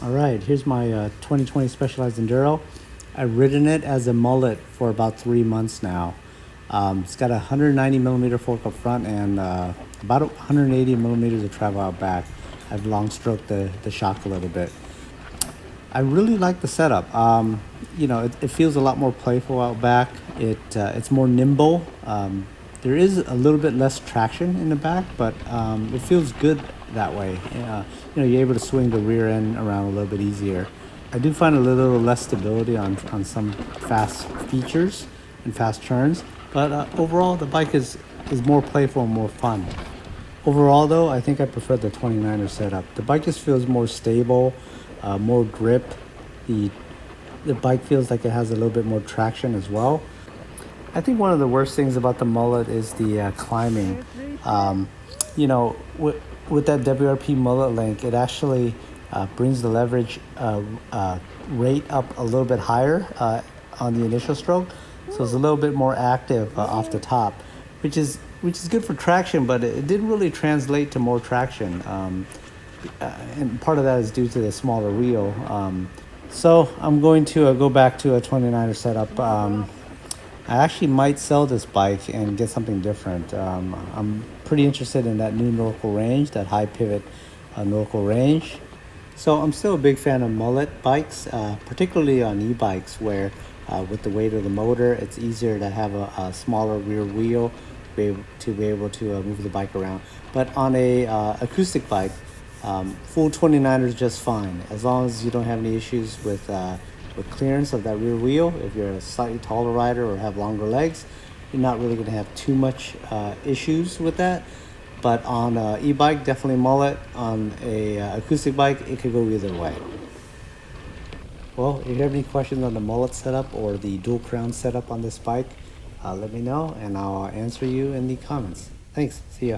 All right, here's my 2020 Specialized Enduro. I've ridden it as a mullet for about 3 months now. It's got a 190 millimeter fork up front and about 180 millimeters of travel out back. I've long stroked the shock a little bit. I really like the setup. It feels a lot more playful out back. It's more nimble. There is a little bit less traction in the back, but it feels good that way. You're able to swing the rear end around a little bit easier. I do find a little less stability on some fast features and fast turns, but overall the bike is more playful and more fun. Overall, though, I think I prefer the 29er setup. The bike just feels more stable, more grip. The the bike feels like it has a little bit more traction as well. I think one of the worst things about the Mullet is the climbing. Um, with that WRP Mullet link, it actually brings the leverage rate up a little bit higher on the initial stroke, so it's a little bit more active off the top, which is good for traction, but it didn't really translate to more traction. And part of that is due to the smaller wheel. So I'm going to go back to a 29er setup. I actually might sell this bike and get something different. I'm pretty interested in that new Norco range, that high pivot Norco range. So I'm still a big fan of mullet bikes, particularly on e-bikes where with the weight of the motor, it's easier to have a smaller rear wheel to be able to move the bike around. But on a acoustic bike, full 29er is just fine as long as you don't have any issues with clearance of that rear wheel. If you're a slightly taller rider or have longer legs, you're not really going to have too much issues with that. But on an e-bike, definitely mullet. On a acoustic bike, it could go either way. Well, if you have any questions on the mullet setup or the dual crown setup on this bike, let me know and I'll answer you in the comments. Thanks. See ya.